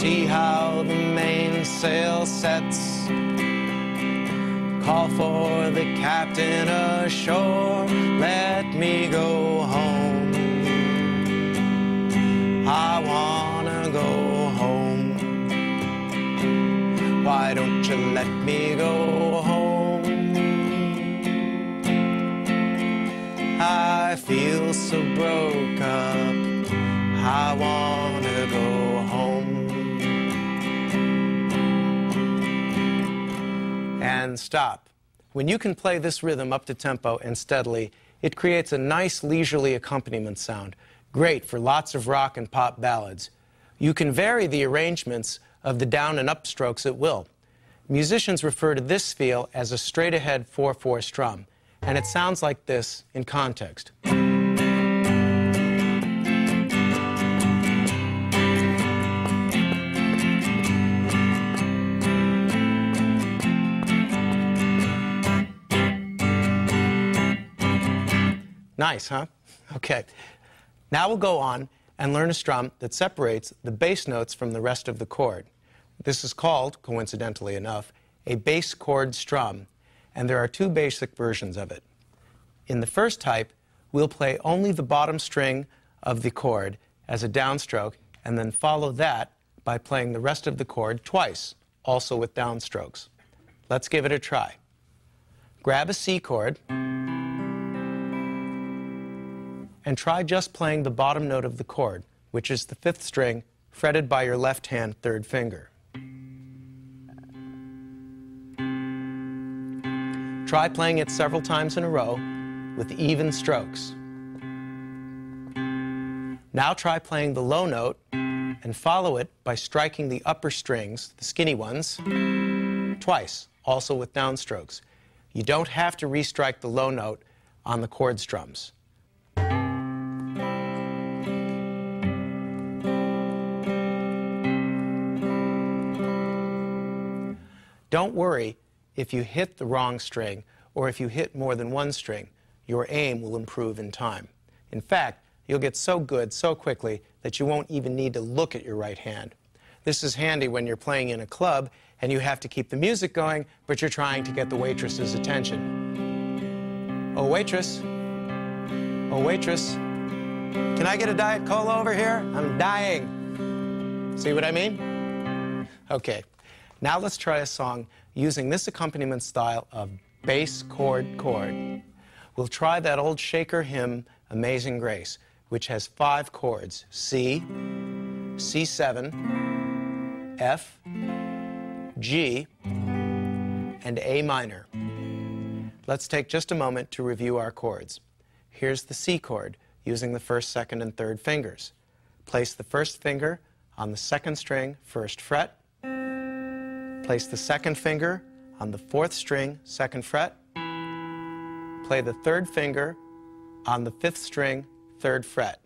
See how the mainsail sets. Call for the captain ashore. Let me go home. I wanna go home. Why don't you let me go home? I feel so broke up. I wanna go home. And stop. When you can play this rhythm up to tempo and steadily, it creates a nice leisurely accompaniment sound, great for lots of rock and pop ballads. You can vary the arrangements of the down and up strokes at will. Musicians refer to this feel as a straight-ahead 4/4 strum, and it sounds like this in context. Nice, huh? Okay. Now we'll go on and learn a strum that separates the bass notes from the rest of the chord. This is called, coincidentally enough, a bass chord strum, and there are two basic versions of it. In the first type, we'll play only the bottom string of the chord as a downstroke, and then follow that by playing the rest of the chord twice, also with downstrokes. Let's give it a try. Grab a C chord, and try just playing the bottom note of the chord, which is the 5th string, fretted by your left hand 3rd finger. Try playing it several times in a row with even strokes. Now try playing the low note and follow it by striking the upper strings, the skinny ones, twice, also with downstrokes. You don't have to restrike the low note on the chord strums. Don't worry if you hit the wrong string or if you hit more than one string. Your aim will improve in time. In fact, you'll get so good so quickly that you won't even need to look at your right hand. This is handy when you're playing in a club and you have to keep the music going, but you're trying to get the waitress's attention. Oh, waitress. Oh, waitress. Can I get a Diet Cola over here? I'm dying. See what I mean? Okay. Now let's try a song using this accompaniment style of bass chord. We'll try that old Shaker hymn, Amazing Grace, which has 5 chords: C, C7, F, G, and A minor. Let's take just a moment to review our chords. Here's the C chord using the 1st, 2nd, and 3rd fingers. Place the 1st finger on the 2nd string, 1st fret. Place the 2nd finger on the 4th string, 2nd fret. Play the 3rd finger on the 5th string, 3rd fret.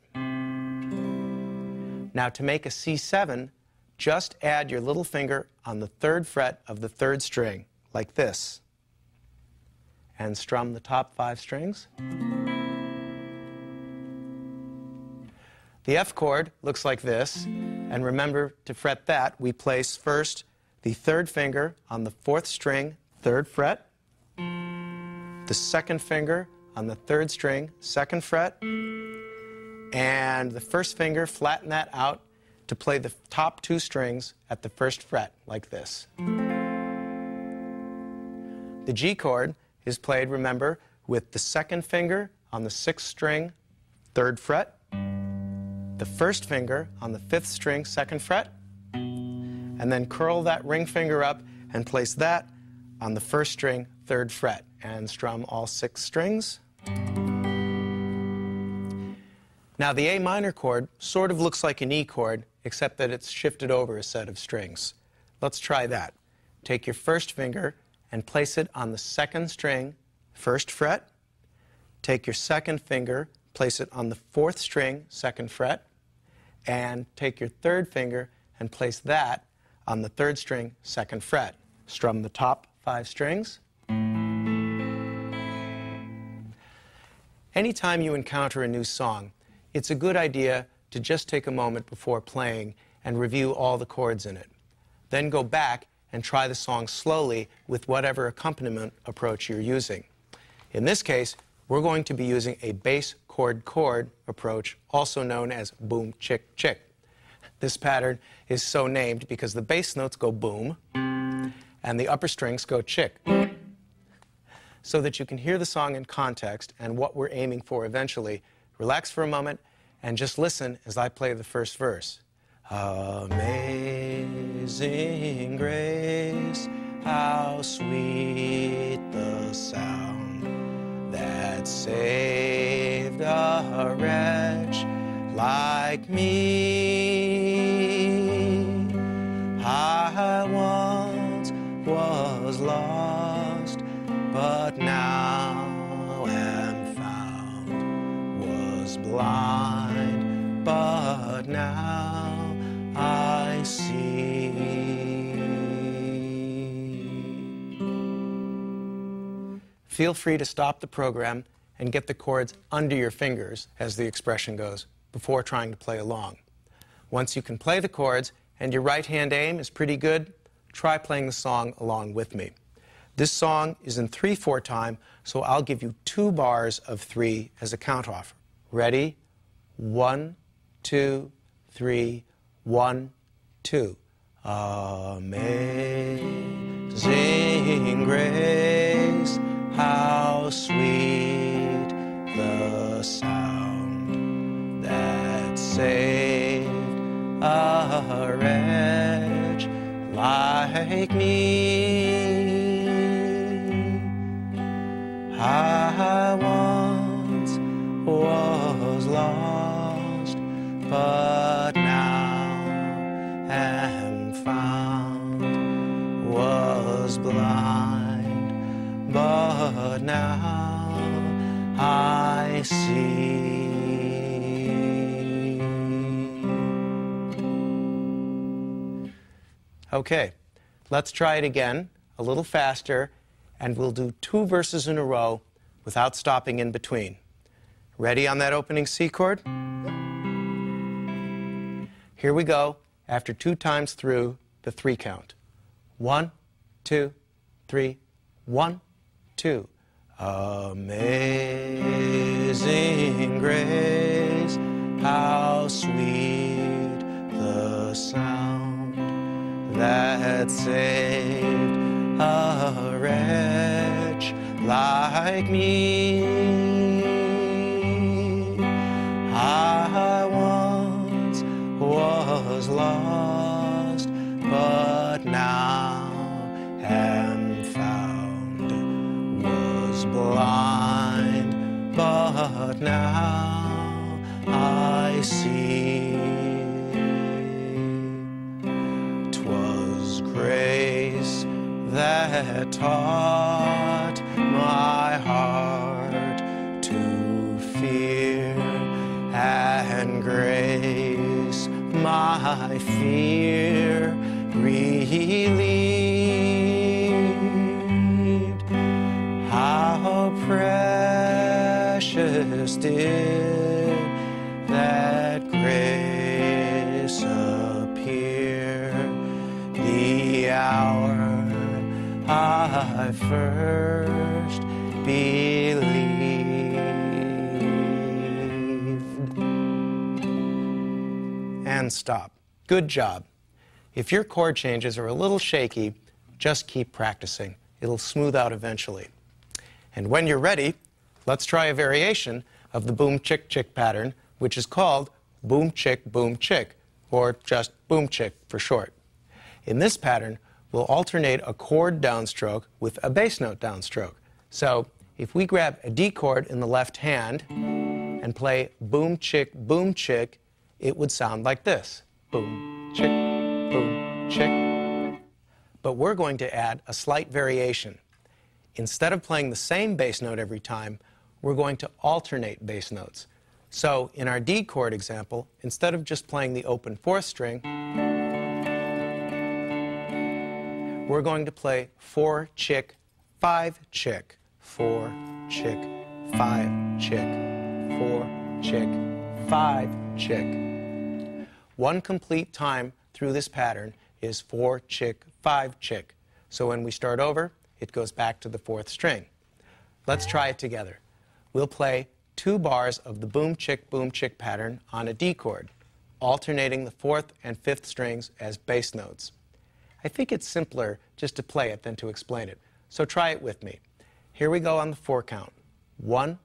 Now to make a C7, just add your little finger on the 3rd fret of the 3rd string, like this, and strum the top 5 strings. The F chord looks like this, and remember to fret that. We place first the 3rd finger on the 4th string, 3rd fret, the 2nd finger on the 3rd string, 2nd fret, and the 1st finger, flatten that out to play the top 2 strings at the 1st fret, like this. The G chord is played, remember, with the 2nd finger on the 6th string, 3rd fret, the 1st finger on the 5th string, 2nd fret, and then curl that ring finger up and place that on the 1st string, 3rd fret, and strum all 6 strings. Now the A minor chord sort of looks like an E chord, except that it's shifted over a set of strings. Let's try that. Take your 1st finger and place it on the 2nd string, 1st fret. Take your 2nd finger, place it on the 4th string, 2nd fret, and take your 3rd finger and place that on the 3rd string, 2nd fret. Strum the top 5 strings. Anytime you encounter a new song, it's a good idea to just take a moment before playing and review all the chords in it. Then go back and try the song slowly with whatever accompaniment approach you're using. In this case, we're going to be using a bass chord-chord approach, also known as boom-chick-chick. This pattern is so named because the bass notes go boom and the upper strings go chick. So that you can hear the song in context and what we're aiming for eventually, relax for a moment and just listen as I play the first verse. Amazing grace, how sweet the sound that saved a wretch like me. I once was lost, but now am found, was blind, but now I see. Feel free to stop the program and get the chords under your fingers, as the expression goes, before trying to play along. Once you can play the chords and your right-hand aim is pretty good, try playing the song along with me. This song is in 3/4 time, so I'll give you 2 bars of 3 as a count-off. Ready? 1, 2, 3, 1, 2. Amazing grace, how sweet the sound that saved a wretch like me. I once was lost, but now am found, was blind, but now I see. Okay, let's try it again, a little faster, and we'll do 2 verses in a row without stopping in between. Ready on that opening C chord? Here we go, after 2 times through the 3 count. 1, 2, 3, 1, 2. Amazing grace, how sweet the sound that saved a wretch like me. I once was lost, but now am found, was blind, but now I see. 'Twas grace that taught my heart to fear, and grace my fear relieved. How precious did that grace appear the hour I first believed. And stop. Good job. If your chord changes are a little shaky, just keep practicing. It'll smooth out eventually. And when you're ready, let's try a variation of the boom-chick-chick pattern, which is called boom-chick-boom-chick, or just boom-chick for short. In this pattern, we'll alternate a chord downstroke with a bass note downstroke. So if we grab a D chord in the left hand and play boom-chick-boom-chick, it would sound like this. Boom-chick, boom-chick. But we're going to add a slight variation. Instead of playing the same bass note every time, we're going to alternate bass notes. So in our D chord example, instead of just playing the open 4th string, we're going to play 4-chick, 5-chick, 4-chick, 5-chick, 4-chick, 5-chick. One complete time through this pattern is 4 chick, 5 chick. So when we start over, it goes back to the 4th string. Let's try it together. We'll play 2 bars of the boom chick pattern on a D chord, alternating the 4th and 5th strings as bass notes. I think it's simpler just to play it than to explain it, so try it with me. Here we go on the 4 count. 1,